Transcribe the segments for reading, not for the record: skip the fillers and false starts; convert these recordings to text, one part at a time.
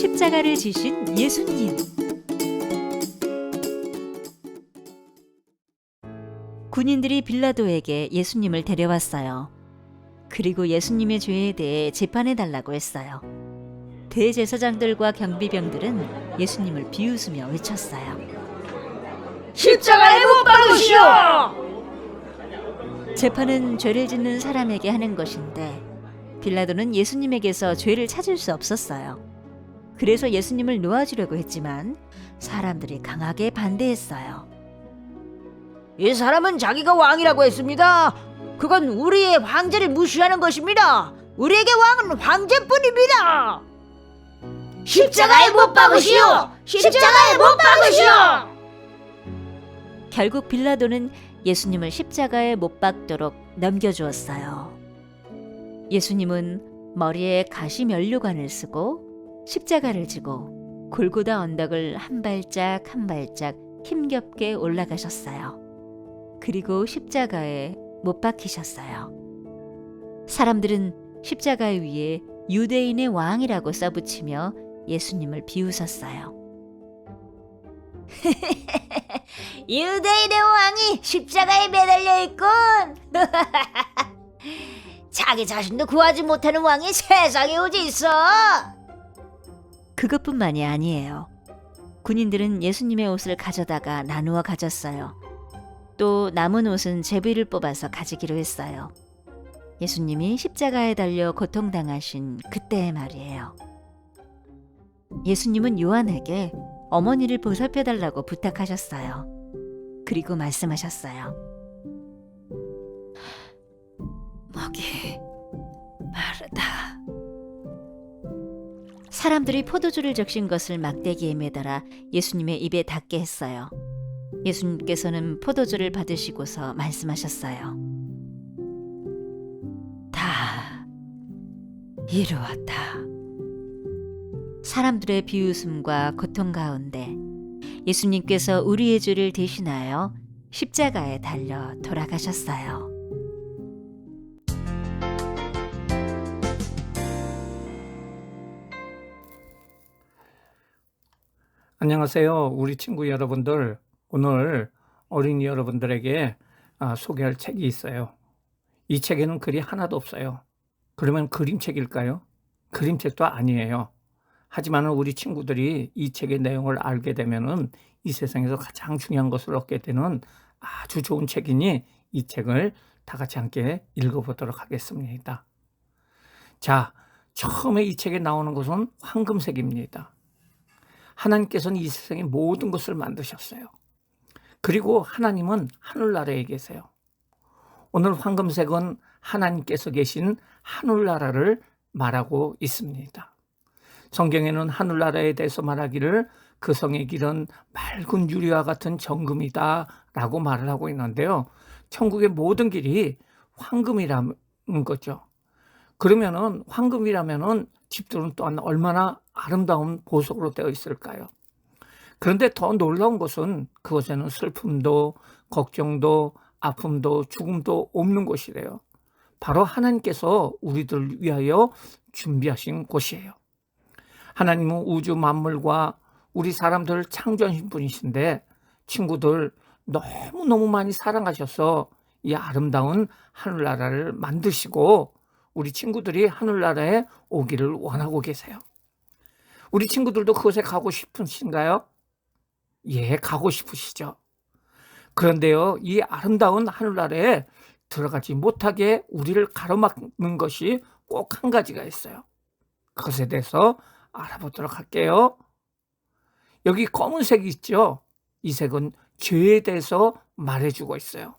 십자가를 지신 예수님. 군인들이 빌라도에게 예수님을 데려왔어요. 그리고 예수님의 죄에 대해 재판해달라고 했어요. 대제사장들과 경비병들은 예수님을 비웃으며 외쳤어요. 십자가에 못 박으시오! 재판은 죄를 짓는 사람에게 하는 것인데 빌라도는 예수님에게서 죄를 찾을 수 없었어요. 그래서 예수님을 놓아주려고 했지만 사람들이 강하게 반대했어요. 이 사람은 자기가 왕이라고 했습니다. 그건 우리의 황제를 무시하는 것입니다. 우리에게 왕은 황제뿐입니다. 십자가에 못 박으시오! 십자가에 못 박으시오! 결국 빌라도는 예수님을 십자가에 못 박도록 넘겨주었어요. 예수님은 머리에 가시 면류관을 쓰고 십자가를 지고 골고다 언덕을 한 발짝 한 발짝 힘겹게 올라가셨어요. 그리고 십자가에 못 박히셨어요. 사람들은 십자가 위에 유대인의 왕이라고 써붙이며 예수님을 비웃었어요. 유대인의 왕이 십자가에 매달려 있군. 자기 자신도 구하지 못하는 왕이 세상에 오지 있어. 그것뿐만이 아니에요. 군인들은 예수님의 옷을 가져다가 나누어 가졌어요. 또 남은 옷은 제비를 뽑아서 가지기로 했어요. 예수님이 십자가에 달려 고통당하신 그때의 말이에요. 예수님은 요한에게 어머니를 보살펴달라고 부탁하셨어요. 그리고 말씀하셨어요. 목이 마르다. 사람들이 포도주를 적신 것을 막대기에 매달아 예수님의 입에 닿게 했어요. 예수님께서는 포도주를 받으시고서 말씀하셨어요. 다 이루었다. 사람들의 비웃음과 고통 가운데 예수님께서 우리의 죄를 대신하여 십자가에 달려 돌아가셨어요. 안녕하세요. 우리 친구 여러분들. 오늘 어린이 여러분들에게 소개할 책이 있어요. 이 책에는 글이 하나도 없어요. 그러면 그림책일까요? 그림책도 아니에요. 하지만 우리 친구들이 이 책의 내용을 알게 되면은 이 세상에서 가장 중요한 것을 얻게 되는 아주 좋은 책이니 이 책을 다 같이 함께 읽어보도록 하겠습니다. 자, 처음에 이 책에 나오는 것은 황금색입니다. 하나님께서는 이 세상의 모든 것을 만드셨어요. 그리고 하나님은 하늘나라에 계세요. 오늘 황금색은 하나님께서 계신 하늘나라를 말하고 있습니다. 성경에는 하늘나라에 대해서 말하기를 그 성의 길은 맑은 유리와 같은 정금이다 라고 말을 하고 있는데요. 천국의 모든 길이 황금이라는 거죠. 그러면은 황금이라면은 집들은 또한 얼마나 아름다운 보석으로 되어 있을까요? 그런데 더 놀라운 것은 그곳에는 슬픔도 걱정도 아픔도 죽음도 없는 곳이래요. 바로 하나님께서 우리들을 위하여 준비하신 곳이에요. 하나님은 우주 만물과 우리 사람들을 창조하신 분이신데 친구들 너무너무 많이 사랑하셔서 이 아름다운 하늘나라를 만드시고 우리 친구들이 하늘나라에 오기를 원하고 계세요. 우리 친구들도 그곳에 가고 싶으신가요? 예, 가고 싶으시죠. 그런데요, 이 아름다운 하늘나라에 들어가지 못하게 우리를 가로막는 것이 꼭 한 가지가 있어요. 그것에 대해서 알아보도록 할게요. 여기 검은색이 있죠? 이 색은 죄에 대해서 말해주고 있어요.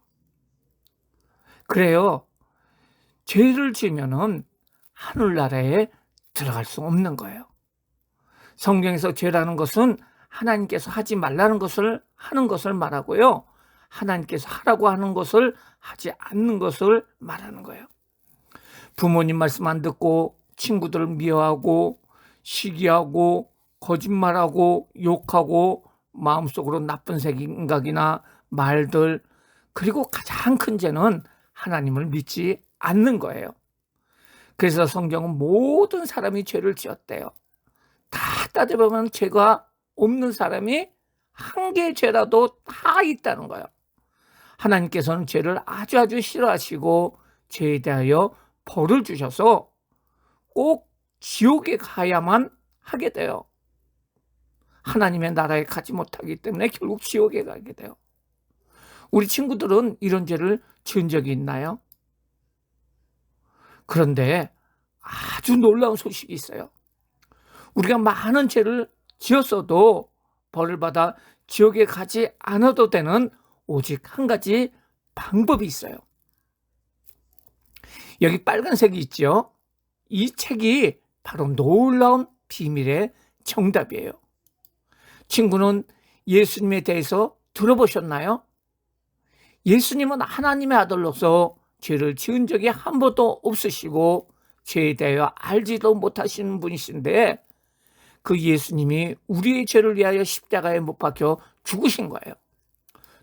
그래요. 죄를 지으면은 하늘나라에 들어갈 수 없는 거예요. 성경에서 죄라는 것은 하나님께서 하지 말라는 것을 하는 것을 말하고요. 하나님께서 하라고 하는 것을 하지 않는 것을 말하는 거예요. 부모님 말씀 안 듣고 친구들을 미워하고 시기하고 거짓말하고 욕하고 마음속으로 나쁜 생각이나 말들 그리고 가장 큰 죄는 하나님을 믿지 않는 거예요. 그래서 성경은 모든 사람이 죄를 지었대요. 다 따져보면 죄가 없는 사람이 한 개의 죄라도 다 있다는 거예요. 하나님께서는 죄를 아주 싫어하시고 죄에 대하여 벌을 주셔서 꼭 지옥에 가야만 하게 돼요. 하나님의 나라에 가지 못하기 때문에 결국 지옥에 가게 돼요. 우리 친구들은 이런 죄를 지은 적이 있나요? 그런데 아주 놀라운 소식이 있어요. 우리가 많은 죄를 지었어도 벌을 받아 지옥에 가지 않아도 되는 오직 한 가지 방법이 있어요. 여기 빨간색이 있죠? 이 책이 바로 놀라운 비밀의 정답이에요. 친구는 예수님에 대해서 들어보셨나요? 예수님은 하나님의 아들로서 죄를 지은 적이 한 번도 없으시고 죄에 대하여 알지도 못하시는 분이신데 그 예수님이 우리의 죄를 위하여 십자가에 못 박혀 죽으신 거예요.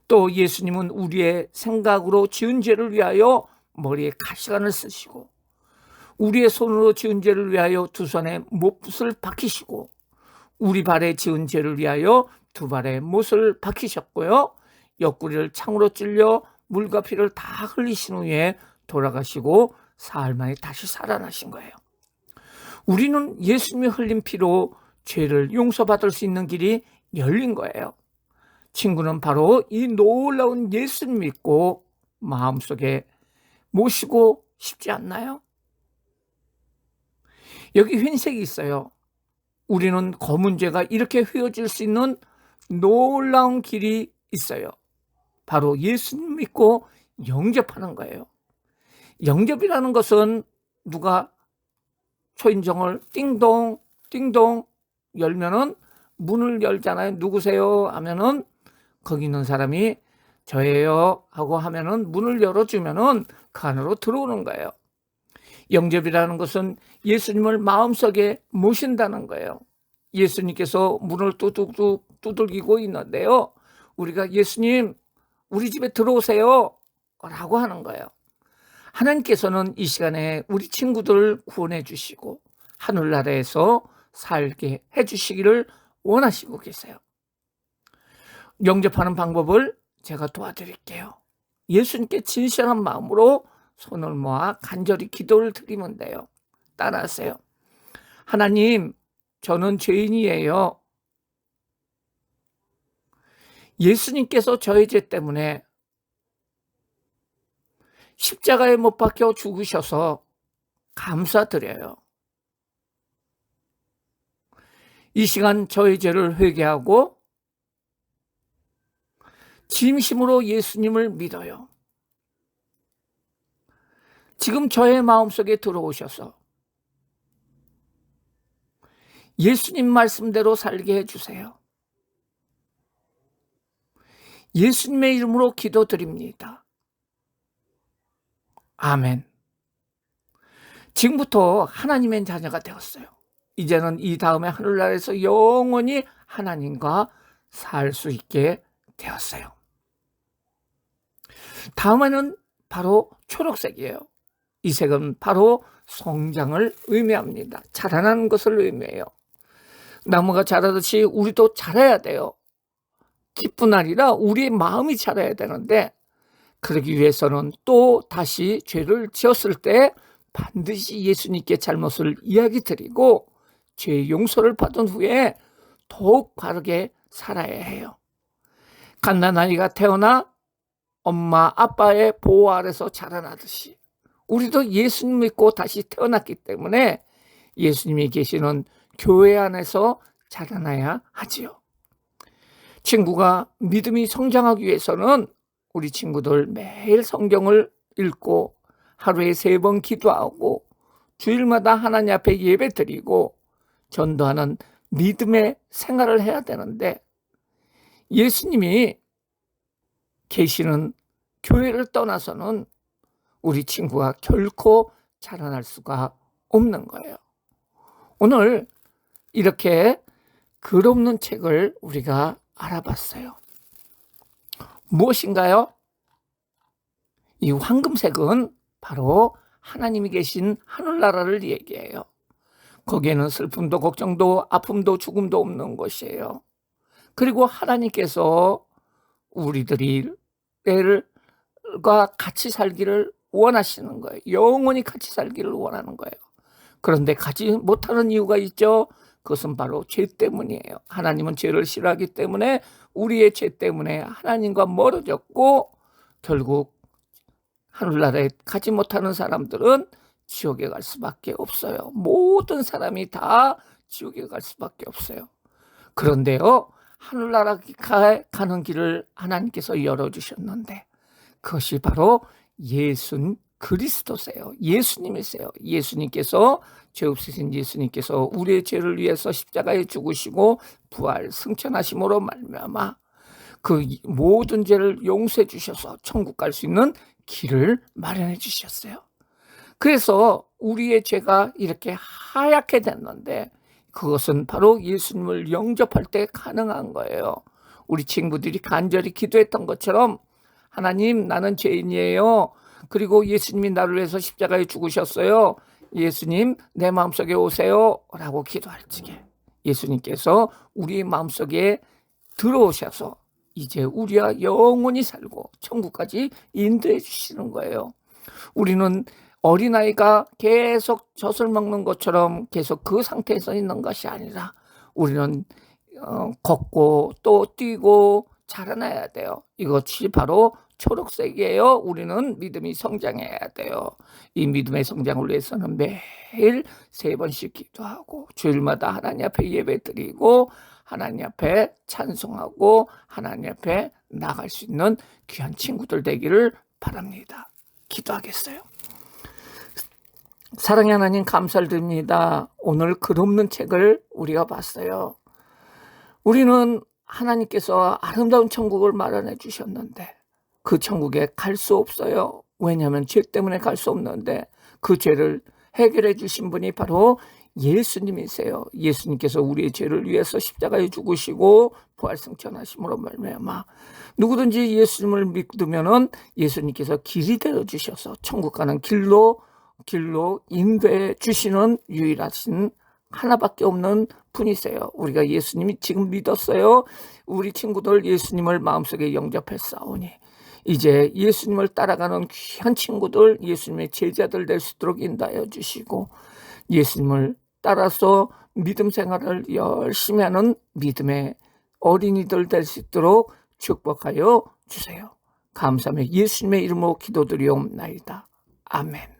또 예수님은 우리의 생각으로 지은 죄를 위하여 머리에 가시관을 쓰시고 우리의 손으로 지은 죄를 위하여 두 손에 못을 박히시고 우리 발에 지은 죄를 위하여 두 발에 못을 박히셨고요. 옆구리를 창으로 찔려 물과 피를 다 흘리신 후에 돌아가시고 사흘 만에 다시 살아나신 거예요. 우리는 예수님이 흘린 피로 죄를 용서받을 수 있는 길이 열린 거예요. 친구는 바로 이 놀라운 예수님 믿고 마음속에 모시고 싶지 않나요? 여기 흰색이 있어요. 우리는 검은 죄가 이렇게 휘어질 수 있는 놀라운 길이 있어요. 바로 예수님 믿고 영접하는 거예요. 영접이라는 것은 누가 초인종을 띵동 띵동 열면은 문을 열잖아요. 누구세요? 하면은 거기 있는 사람이 저예요 하고 하면은 문을 열어주면은 그 안으로 들어오는 거예요. 영접이라는 것은 예수님을 마음속에 모신다는 거예요. 예수님께서 문을 뚜둑 두들기고 있는데요. 우리가 예수님 우리 집에 들어오세요 라고 하는 거예요. 하나님께서는 이 시간에 우리 친구들을 구원해 주시고 하늘나라에서 살게 해 주시기를 원하시고 계세요. 영접하는 방법을 제가 도와드릴게요. 예수님께 진실한 마음으로 손을 모아 간절히 기도를 드리면 돼요. 따라하세요. 하나님, 저는 죄인이에요. 예수님께서 저의 죄 때문에 십자가에 못 박혀 죽으셔서 감사드려요. 이 시간 저의 죄를 회개하고 진심으로 예수님을 믿어요. 지금 저의 마음속에 들어오셔서 예수님 말씀대로 살게 해주세요. 예수님의 이름으로 기도드립니다. 아멘. 지금부터 하나님의 자녀가 되었어요. 이제는 이 다음에 하늘나라에서 영원히 하나님과 살 수 있게 되었어요. 다음에는 바로 초록색이에요. 이 색은 바로 성장을 의미합니다. 자라나는 것을 의미해요. 나무가 자라듯이 우리도 자라야 돼요. 기쁜 날이라 우리의 마음이 자라야 되는데 그러기 위해서는 또 다시 죄를 지었을 때 반드시 예수님께 잘못을 이야기 드리고 죄의 용서를 받은 후에 더욱 바르게 살아야 해요. 갓난아이가 태어나 엄마 아빠의 보호 아래서 자라나듯이 우리도 예수님 믿고 다시 태어났기 때문에 예수님이 계시는 교회 안에서 자라나야 하지요. 친구가 믿음이 성장하기 위해서는 우리 친구들 매일 성경을 읽고 하루에 3번 기도하고 주일마다 하나님 앞에 예배 드리고 전도하는 믿음의 생활을 해야 되는데 예수님이 계시는 교회를 떠나서는 우리 친구가 결코 자라날 수가 없는 거예요. 오늘 이렇게 글 없는 책을 우리가 알아봤어요. 무엇인가요? 이 황금색은 바로 하나님이 계신 하늘나라를 얘기해요. 거기에는 슬픔도 걱정도 아픔도 죽음도 없는 것이에요. 그리고 하나님께서 우리들이 과 같이 살기를 원하시는 거예요. 영원히 같이 살기를 원하는 거예요. 그런데 가지 못하는 이유가 있죠. 그것은 바로 죄 때문이에요. 하나님은 죄를 싫어하기 때문에 우리의 죄 때문에 하나님과 멀어졌고 결국 하늘나라에 가지 못하는 사람들은 지옥에 갈 수밖에 없어요. 모든 사람이 다 지옥에 갈 수밖에 없어요. 그런데요, 하늘나라 가는 길을 하나님께서 열어주셨는데 그것이 바로 예수 그리스도세요. 예수님이세요. 예수님께서 죄 없으신 예수님께서 우리의 죄를 위해서 십자가에 죽으시고 부활 승천하심으로 말미암아 그 모든 죄를 용서해 주셔서 천국 갈 수 있는 길을 마련해 주셨어요. 그래서 우리의 죄가 이렇게 하얗게 됐는데 그것은 바로 예수님을 영접할 때 가능한 거예요. 우리 친구들이 간절히 기도했던 것처럼 하나님, 나는 죄인이에요. 그리고 예수님이 나를 위해서 십자가에 죽으셨어요. 예수님, 내 마음속에 오세요. 라고 기도할 적에 예수님께서 우리 마음속에 들어오셔서 이제 우리와 영원히 살고 천국까지 인도해 주시는 거예요. 우리는 어린아이가 계속 젖을 먹는 것처럼 계속 그 상태에서 있는 것이 아니라 우리는 걷고 또 뛰고 자라나야 돼요. 이것이 바로 초록색이에요. 우리는 믿음이 성장해야 돼요. 이 믿음의 성장을 위해서는 매일 3번씩 기도하고 주일마다 하나님 앞에 예배드리고 하나님 앞에 찬송하고 하나님 앞에 나갈 수 있는 귀한 친구들 되기를 바랍니다. 기도하겠어요. 사랑의 하나님, 감사를 드립니다. 오늘 글 없는 책을 우리가 봤어요. 우리는 하나님께서 아름다운 천국을 마련해 주셨는데 그 천국에 갈 수 없어요. 왜냐하면 죄 때문에 갈 수 없는데 그 죄를 해결해 주신 분이 바로 예수님이세요. 예수님께서 우리의 죄를 위해서 십자가에 죽으시고 부활승천하심으로 말미암아 누구든지 예수님을 믿으면은 예수님께서 길이 되어 주셔서 천국 가는 길로 인도해 주시는 유일하신 하나밖에 없는 분이세요. 우리가 예수님이 지금 믿었어요. 우리 친구들 예수님을 마음속에 영접했사오니 이제 예수님을 따라가는 귀한 친구들, 예수님의 제자들 될 수 있도록 인도하여 주시고 예수님을 따라서 믿음 생활을 열심히 하는 믿음의 어린이들 될 수 있도록 축복하여 주세요. 감사하며 예수님의 이름으로 기도드리옵나이다. 아멘.